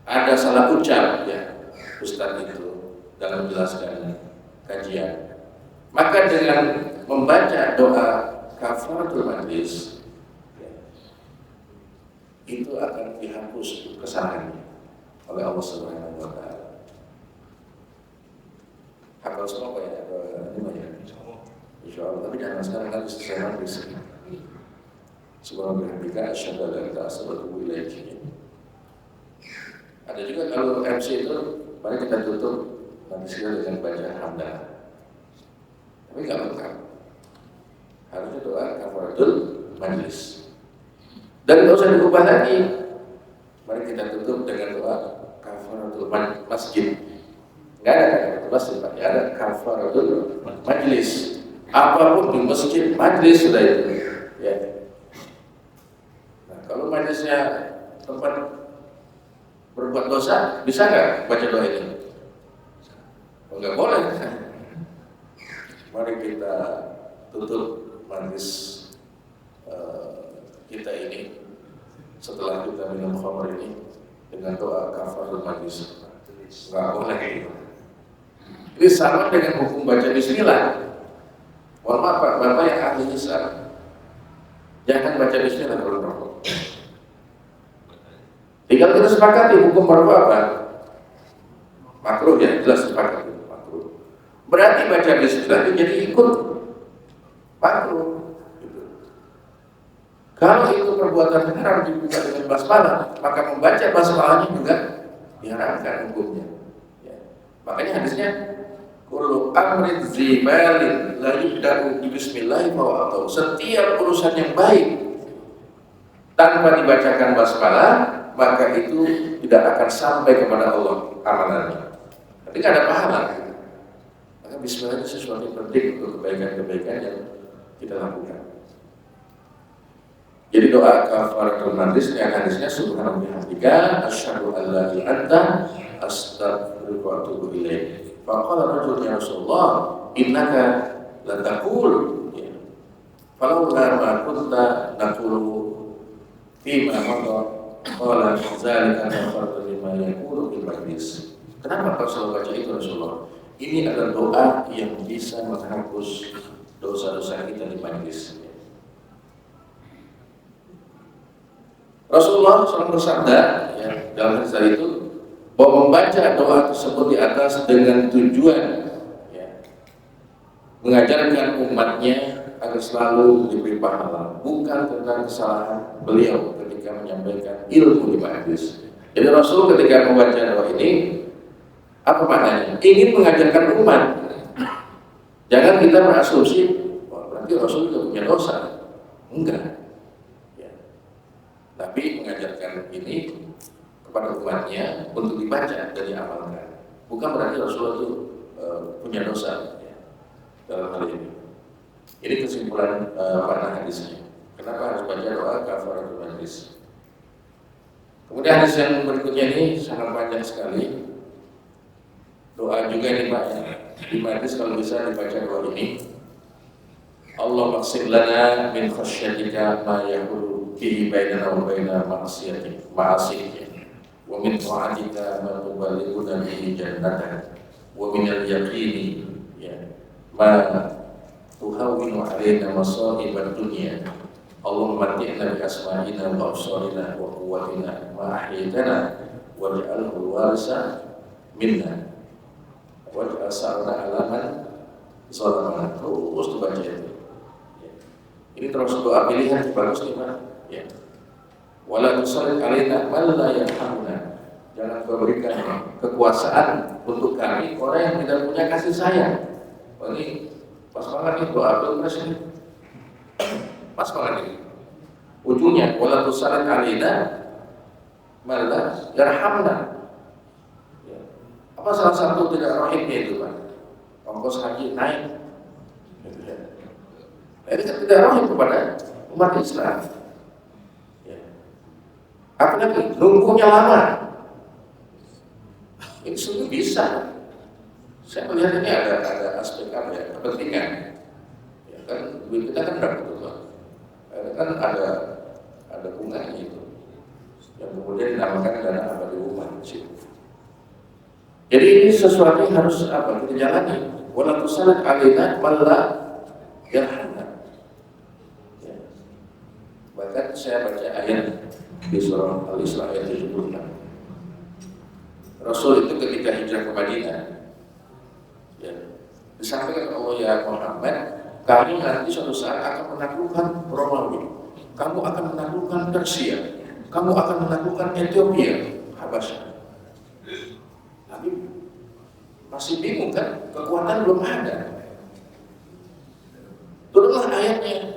ada salah ucap ya Ustadz itu dalam menjelaskan kajian. Maka dengan membaca doa kafaratul majlis itu akan dihapus kesalahannya oleh Allah Subhanahu wa taala. Hafal semua Pak ya? Insyaallah, tapi jangan sekarang harus selesai di sini. Subhanallah bihamdika asyhadu an la ilaha illa anta astaghfiruka wa atubu ilaik. Ada juga kalau MC itu mari kita tutup nanti dengan bacaan hamdalah. Tapi nggak lengkap. Harusnya doa kafaratul majlis. Dan tidak usah diubah lagi. Mari kita tutup dengan doa kafaratul masjid. Enggak ada kafaratul masjid, Pak. Ya, ada kafaratul majlis. Apapun di masjid, majlis sudah itu. Ya. Nah, kalau majlisnya tempat berbuat dosa, bisa nggak baca doa ini? Oh, nggak boleh. Mari kita tutup majlis kita ini setelah kita minum khamr ini dengan doa kafaratul majlis. Nggak boleh. Ini sama dengan hukum baca bismillah. Mohon maaf Pak, Bapak yang ahli hisab, jangan baca bismillah kalau merokok. Tinggal kita sepakati hukum merokok apa? Makruh ya, jelas sepakati makruh. Berarti baca bismillah itu jadi ikut makruh. Kalau itu perbuatan haram dibuka dengan basmalah, maka membaca basmalahnya juga diharamkan hukumnya. Ya. Makanya hadisnya kullu amrin zibalin la yubda'u bismillah fa atau setiap urusan yang baik tanpa dibacakan basmalah, maka itu tidak akan sampai kepada Allah amalannya. Tapi tidak ada pahala. Maka bismillah itu sesuatu yang penting untuk kebaikan-kebaikan yang kita lakukan. Jadi doa kafaratul majlis yang hadisnya subhanallah bihamdika asyhadu an la ilaha illa anta astaghfiruka wa atubu ilaik. Faqala rajul ya Rasulullah innaka la taqul falaula ma kunta naqulu fima madha qala zalika kafaratu lima yaqulu fil majlis. Kenapa kau selalu baca itu Rasulullah? Ini adalah doa yang bisa menghapus dosa-dosa kita di majlis. Rasulullah SAW bersabda ya, dalam hadis itu bahwa membaca doa tersebut di atas dengan tujuan ya, mengajarkan umatnya agar selalu diberi pahala, bukan tentang kesalahan beliau ketika menyampaikan ilmu di majlis. Jadi Rasul ketika membaca doa ini apa maknanya? Ingin mengajarkan umat. Jangan kita berasumsi berarti Rasul itu punya dosa. Enggak. Tapi mengajarkan ini kepada umatnya untuk dibaca dan diamalkan. Bukan berarti Rasulullah itu punya dosa ya, dalam hal ini. Ini kesimpulan makna hadisnya. Kenapa harus baca doa kafaratul majlis? Kemudian hadis yang berikutnya ini sangat panjang sekali. Doa juga ini Pak ya. Di majlis kalau bisa dibaca doa ini. Allah maksir lana min khasyatika ma yahulu bihi bainana wa baina ma'asiyatik wa min ta'atika ma tuballighuna bihi jannatak wa min al-yaqini ya ma tuhawwinu 'alaina masa'ibad dunya Allahumma mati'na bi asma'ina wa absarina wa quwwatina ma ahyaytana waj'alhu warisa minna waj'al sa'rana 'ala man zalamana. Terus dibaca itu. Ini terus doa pilihan bagus nih Pak. Ya. Wala tusallit alaina man la yarhamuna. Jangan kau berikan kekuasaan untuk kami orang yang tidak punya kasih sayang. Oh, ini pas banget nih doa Pilpres ini. Pas banget ini. Ujungnya wala tusallit alaina man la yarhamuna. Ya. Apa salah satu tidak rahimnya itu Pak? Ongkos haji naik. Ini kan tidak rahim kepada umat Islam. Ya. Apalagi nunggunya lama. Ini sungguh bisa. Saya melihat ini ada aspek apa ya, kepentingan. Ya kan duit kita kan berapa tuh? Kan ada bunganya itu. Yang kemudian dinamakan dana abadi rumah di situ. Jadi ini sesuatu yang harus apa kita jalani. Wala tusallat alaina malla yarhamna. Ya. Bahkan saya baca ayat di surah Al-Isra ayat 76. Rasul itu ketika hijrah ke Madinah, ya, disampaikan Allah ya Muhammad, kamu nanti suatu saat akan menaklukkan Romawi, kamu akan menaklukkan Persia, kamu akan menaklukkan Ethiopia, Habasyah. Tapi masih bingung kan, kekuatan belum ada. Turunlah ayatnya,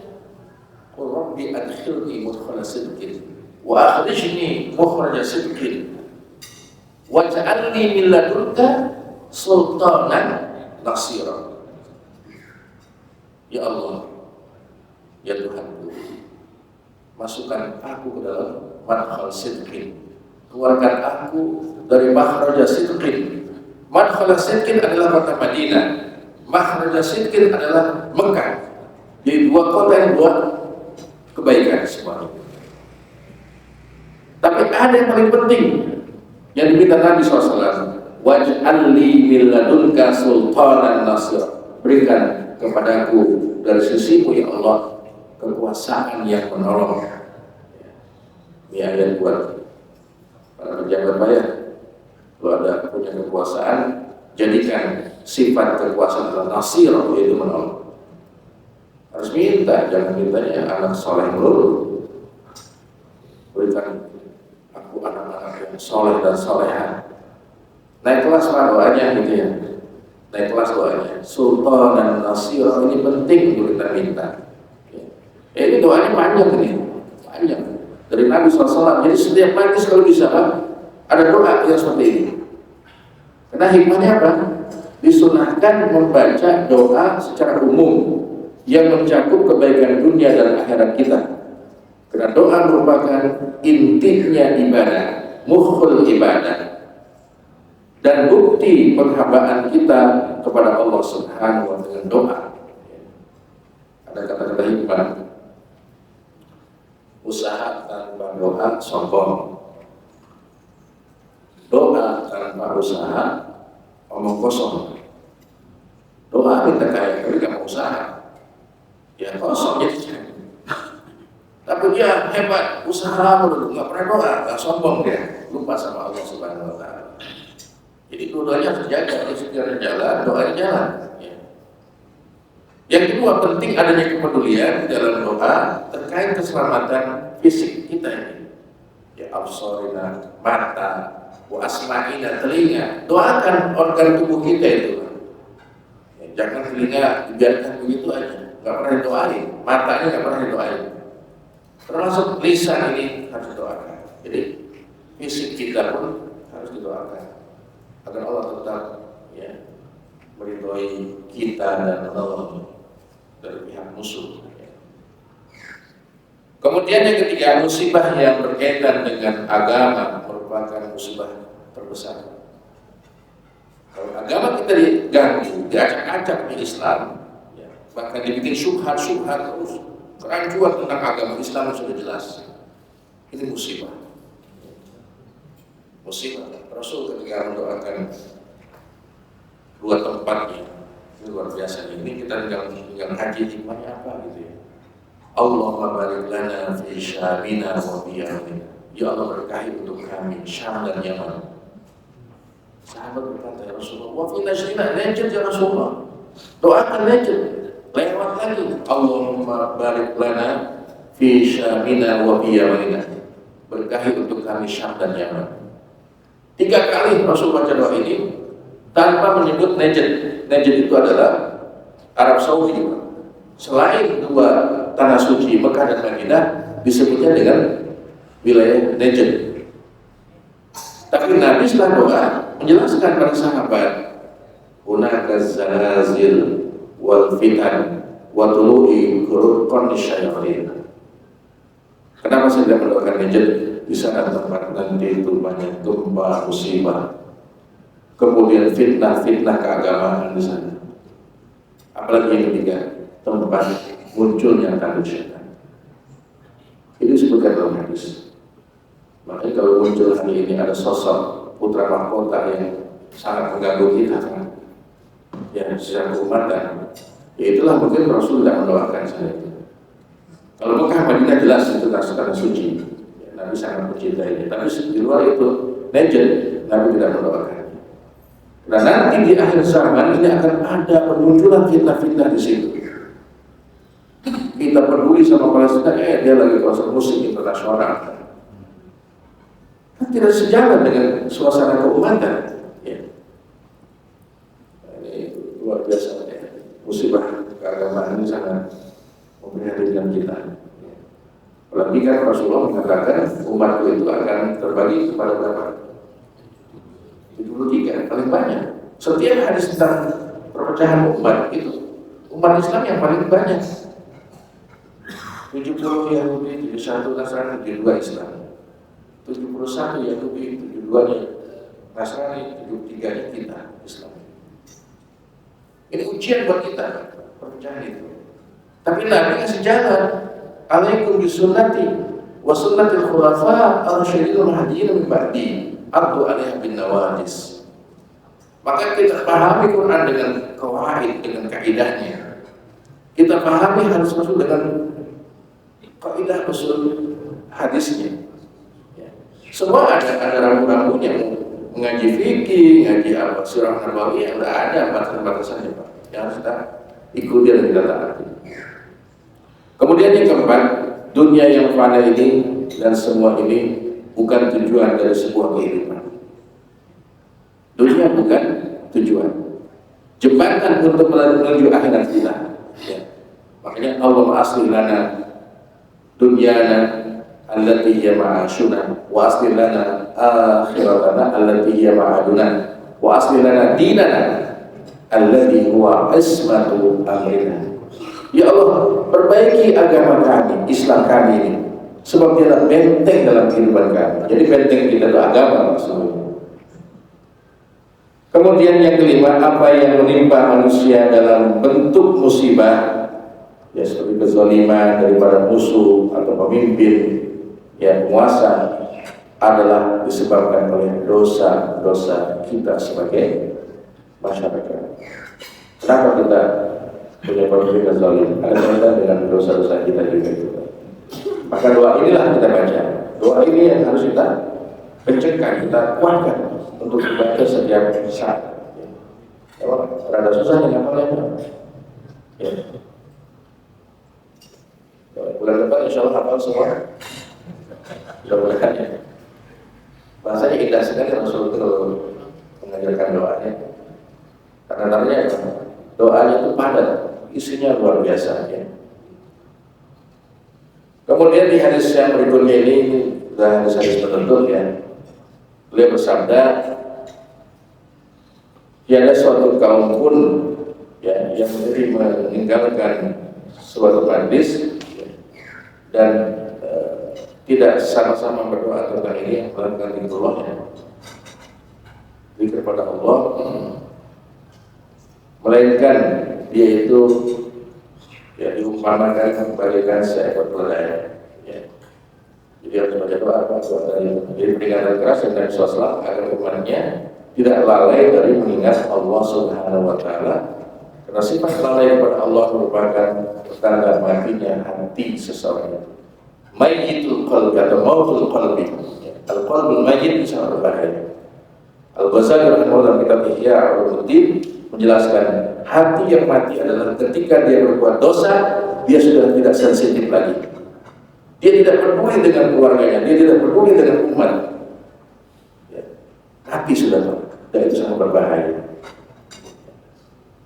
Qul Rabbi adkhilni mudkhala sidqin wa akhrijni mukhraja sidqin waj'alni min ladunka sultanan nasira. Ya Allah, ya Tuhanku, masukkan aku ke dalam madkhal sidqin, keluarkan aku dari makhraja sidqin. Madkhal sidqin adalah kota Madinah, makhraja sidqin adalah Mekah. Jadi dua kota yang dua kebaikan semua. Tapi ada yang paling penting yang diminta Nabi SAW, waj'alni min ladunka sultanan nasir, berikan kepadaku dari sisimu ya Allah kekuasaan yang menolong. Ini ayat buat para pejabat bayar. Kalau ada punya kekuasaan, jadikan sifat kekuasaan adalah nasir, yaitu menolong. Harus minta, jangan mintanya anak soleh melulu. Berikan aku anak-anak yang soleh dan soleha. Naik kelas lah doanya gitu ya. Naik kelas doanya. Sultan dan nasir ini penting untuk kita minta. Ini doanya panjang ini, panjang dari Nabi SAW. Jadi setiap pagi kalau bisa ada doa yang seperti ini. Karena hikmahnya apa? Disunahkan membaca doa secara umum yang mencakup kebaikan dunia dan akhirat kita. Karena doa merupakan intinya ibadah, mukhul ibadah, dan bukti penghambaan kita kepada Allah Subhanahu wa Ta'ala dengan doa. Ada kata-kata hikmah, usaha tanpa doa sombong, doa tanpa usaha omong kosong. Doa kita kaya tapi gak mau usaha, ya kosong jadi. Tapi dia hebat, usaha menurut nggak pernah doa, nggak sombong dia, lupa sama Allah Subhanahu Wa Taala. Jadi dua-duanya harus jaga, istiqomah jalan, doanya jalan. Ya. Yang kedua penting adanya kepedulian dalam doa terkait keselamatan fisik kita ini. Ya absorina, mata, wa asma'ina, telinga. Doakan organ tubuh kita itu. Ya, jangan telinga dibiarkan begitu aja, nggak pernah doain, matanya nggak pernah doain. Termasuk lisan ini harus didoakan. Jadi fisik kita pun harus didoakan agar Allah tetap ya meridhoi kita dan menolong dari pihak musuh. Kemudian yang ketiga, musibah yang berkaitan dengan agama merupakan musibah terbesar. Kalau agama kita diganggu, diacak-acak di Islam, ya, bahkan dibikin syubhat-syubhat terus. Kerancuan tentang agama Islam sudah jelas. Ini musibah. Musibah. Rasul ketika mendoakan dua tempatnya, ini luar biasa. Ini kita tinggal haji, hikmahnya apa gitu ya. Allahumma barik lana fi syamina wa fi yamina. Ya Allah berkahi untuk kami Syam dan Yaman. Sahabat berkata, ya Rasulullah, wa fi najrina, Najd ya Rasulullah. Doakan Najd. Lewat lagi, Allahumma barik lana fi syamina wa fi yamanina. Berkahi untuk kami Syam dan Yaman. 3 kali Rasul baca doa ini tanpa menyebut Najd. Najd itu adalah Arab Saudi. Selain 2 tanah suci Mekah dan Madinah disebutnya dengan wilayah Najd. Tapi Nabi setelah doa menjelaskan para sahabat, hunaka zalazil wal fitan wa tulu'i qurqan syayatin. Kenapa saya tidak mendoakan Najd? di sana tempat nanti itu banyak gempa, musibah, kemudian fitnah-fitnah keagamaan di sana. Apalagi yang ketiga, tempat munculnya takut syaitan. Ini disebutkan dalam hadis. Makanya kalau muncul hari ini ada sosok putra mahkota yang sangat mengganggu kita, yang secara keumatan, ya itulah mungkin Rasul tidak mendoakan saya. Kalau Mekah Madinah jelas itu tanah suci, ya, Nabi sangat mencintainya. Tapi di luar itu legend, Nabi tidak mendoakan. Nah nanti di akhir zaman ini akan ada permunculan fitnah-fitnah di situ. Kita peduli sama Palestina, dia lagi konser musik internasional. Kan tidak sejalan dengan suasana keumatan. Ya. Ini luar biasa ya. Musibah keagamaan ini sangat memprihatinkan kita. Apalagi kan Rasulullah mengatakan umatku itu akan terbagi kepada berapa? 73, paling banyak. Setiap hadis tentang perpecahan umat itu umat Islam yang paling banyak. 70 Yahudi, 71 Nasrani, 72 Islam. 71 Yahudi, 72-nya Nasrani, 73-nya kita Islam. Ini ujian buat kita, perpecahan itu. Tapi Nabi ngasih jalan. Alaikum bisunnati wa sunnatil khulafa ar-rasyidin al-mahdiyyin min ba'di. Abdu alaiha bin nawajis. Maka kita pahami Quran dengan kawaid, dengan kaidahnya. Kita pahami hadis Rasul dengan kaidah usul hadisnya. Ya. Semua ada rambu-rambunya. Mengaji fikih, ngaji apa surah Nabawiyah, udah ada batasan-batasannya Pak. Yang harus kita ikuti dan kita taati. Kemudian yang keempat, dunia yang fana ini dan semua ini bukan tujuan dari sebuah kehidupan. Dunia bukan tujuan, jembatan untuk menuju akhirat kita. Ya. Makanya Allah aslih lana dunyana allati hiya ma'ashuna wa aslih lana akhiratana allati hiya ma'aduna wa aslih lana dinana alladhi huwa ismatu amrina. Ya Allah, perbaiki agama kami, Islam kami ini, sebab dia adalah benteng dalam kehidupan kami. Jadi benteng kita itu agama maksudnya. Kemudian yang kelima, apa yang menimpa manusia dalam bentuk musibah, ya seperti kezaliman daripada musuh atau pemimpin, ya penguasa, adalah disebabkan oleh dosa-dosa kita sebagai masyarakat. Kenapa kita punya pemimpin yang zalim? Ada kaitan dengan dosa-dosa kita juga. Maka doa inilah kita baca. Doa ini yang harus kita kencangkan, kita kuatkan untuk dibaca setiap saat. Ya, rada susah dengan hafalnya. Ya. Bulan depan insya Allah hafal semua. Mudah-mudahan ya. Bahasanya indah sekali Rasul itu mengajarkan doanya. Karena namanya doanya itu padat, isinya luar biasa. Ya. Kemudian di hadis yang berikutnya ini sudah hadis tertentu ya. Beliau bersabda, tiada suatu kaum pun ya yang meninggalkan suatu hadis ya, dan tidak sama-sama berdoa tentang ini melakukan zikrullah ya. Zikir kepada Allah, melainkan dia itu ya diumpamakan bagaikan seekor keledai. Ya. Jadi harus baca doa apa tadi. Jadi peringatan keras dan soslam agar umatnya tidak lalai dari mengingat Allah Subhanahu Wa Taala. Karena sifat lalai kepada Allah merupakan tanda matinya hati seseorang. Mayyitul qalbi atau mautul qalbi. Al-qalbul mayyit bisa berbahaya. Al-Ghazali rahimahullah kitab Ihya Ulumuddin menjelaskan hati yang mati adalah ketika dia berbuat dosa, dia sudah tidak sensitif lagi. Dia tidak peduli dengan keluarganya, dia tidak peduli dengan umat. Ya. Hati sudah, dan itu sangat berbahaya.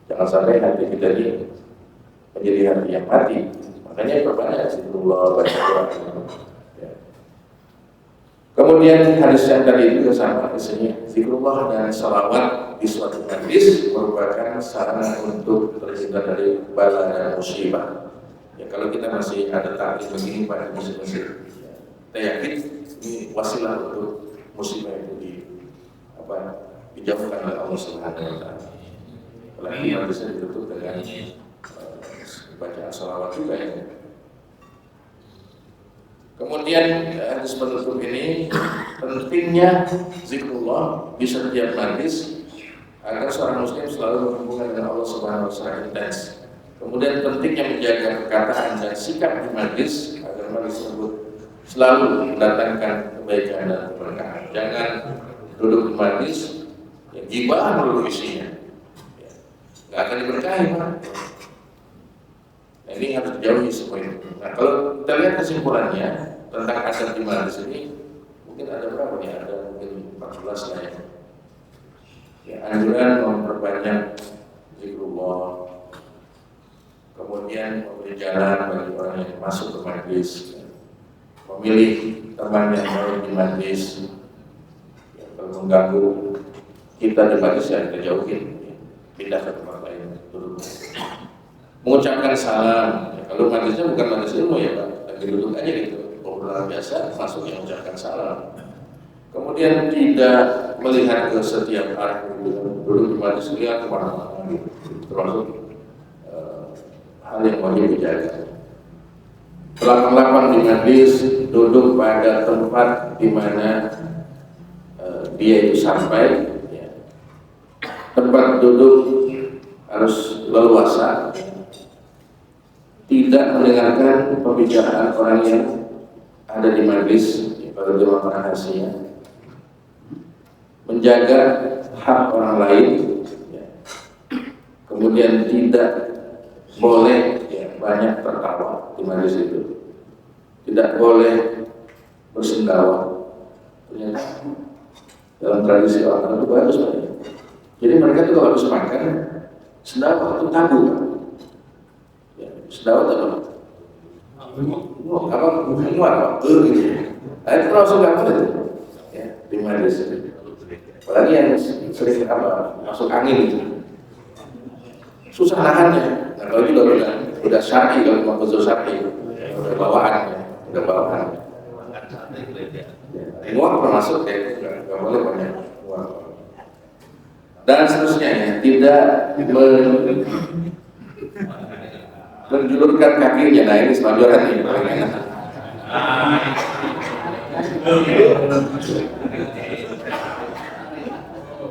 Jangan sampai hati kita ini menjadi hati yang mati. Makanya perbanyak zikrullah, baca doa. Ya. Kemudian hadis yang tadi itu sama isinya, zikrullah dan salawat di suatu hadis merupakan sarana untuk terhindar dari bala dan musibah. Ya kalau kita masih ada takdir begini pada musim-musim, kita yakin Ini wasilah untuk musibah itu dijauhkan oleh Allah Subhanahu wa taala. Apalagi majelisnya ditutup dengan bacaan shalawat juga ya. Kemudian hadis penutup ini pentingnya zikrullah di setiap majlis agar seorang muslim selalu berhubungan dengan Allah Subhanahu wa taala intens. Kemudian pentingnya menjaga perkataan dan sikap di majlis agar majlis tersebut selalu mendatangkan kebaikan dan keberkahan. Jangan duduk di majlis yang gibah melulu isinya, nggak akan diberkahi Pak. Nah, ini harus dijauhi semua itu. Nah, kalau kita lihat kesimpulannya tentang adab di majlis ini, mungkin ada berapa nih? Ada mungkin 14 lah ya. Anjuran memperbanyak zikrullah, kemudian memberi jalan bagi orang yang masuk ke majlis, memilih teman yang baik di majlis. Kalau mengganggu kita di majlis ya kita jauhin, pindah ke tempat lain duduk. Mengucapkan salam, kalau majlisnya bukan majlis ilmu ya Pak, lagi duduk aja gitu, obrolan biasa, masuk yang mengucapkan salam. Kemudian tidak melihat ke setiap arah, duduk di majlis lihat kemana-mana, termasuk hal yang wajib dijaga. Belakang-belakang di majlis, duduk pada tempat di mana dia itu sampai, ya. Tempat duduk harus leluasa, tidak mendengarkan pembicaraan orang yang ada di majlis, pada jemaah rahasia, menjaga hak orang lain, ya. Kemudian tidak boleh banyak tertawa di majlis itu, tidak boleh bersendawa. Ternyata dalam tradisi orang itu bagus Pak. Jadi mereka tuh kalau habis makan sendawa itu tabu Pak. Ya, sendawa itu apa? Apa muat Pak? Gitu. Nah, itu langsung nggak boleh tuh. Ya, di majlis. Apalagi yang sering masuk angin itu, susah nahannya. Nah, kalau itu udah syar'i, kalau mau khusus syar'i, udah bawaan. Muak termasuk ya, nggak boleh banyak muak. Dan seterusnya ya, tidak menjulurkan kakinya. Nah ini selonjoran nih, paling enak.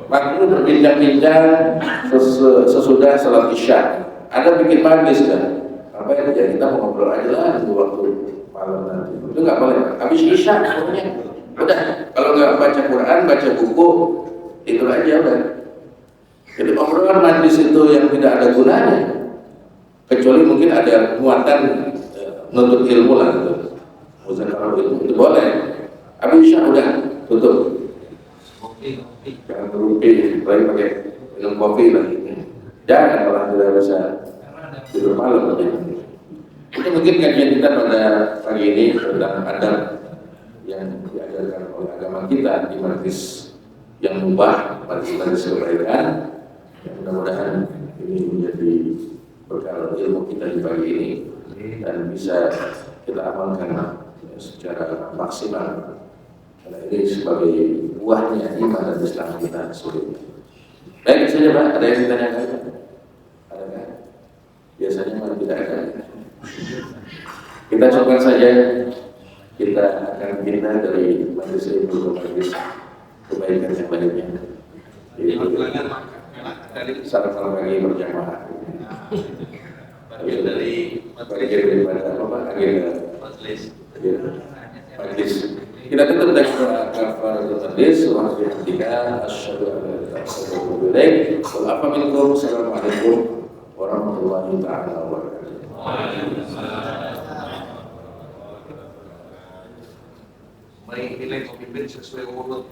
Waktu berbincang-bincang sesudah salat isya, ada bikin majlis kan? Apa ya kita mau ngobrol aja lah di waktu malam nanti. Itu nggak boleh. Habis isya pokoknya udah. Kalau nggak baca Quran, baca buku, itu aja udah. Jadi obrolan majlis itu yang tidak ada gunanya, kecuali mungkin ada muatan nuntut ilmu lah gitu. Muzakarah ilmu itu boleh. Habis isya udah tutup. Jangan berumpi, lagi pakai minum kopi lagi. Jangan kalau tidak bisa tidur malam lagi. Itu mungkin kajian kita pada pagi ini tentang adab yang diajarkan oleh agama kita di majlis yang mubah, majlis kebaikan. Mudah-mudahan ini menjadi bekal ilmu kita di pagi ini dan bisa kita amalkan secara maksimal. Karena ini sebagai buahnya iman dan Islam kita sendiri. Baik saja Pak, ada yang ditanyakan? Ada kan? Biasanya malah tidak ada. Kita coba saja, kita akan pindah dari majlis ilmu ke majlis kebaikan yang lainnya. Jadi salam lagi berjamaah. Bagian daripada apa? Agenda majlis. Kita tutup dengan doa kafaratul majlis. Subhanallah, asyhadu an la ilaha illallah. Assalamualaikum warahmatullahi taala wabarakatuh. Baik, nilai pemimpin sesuai umur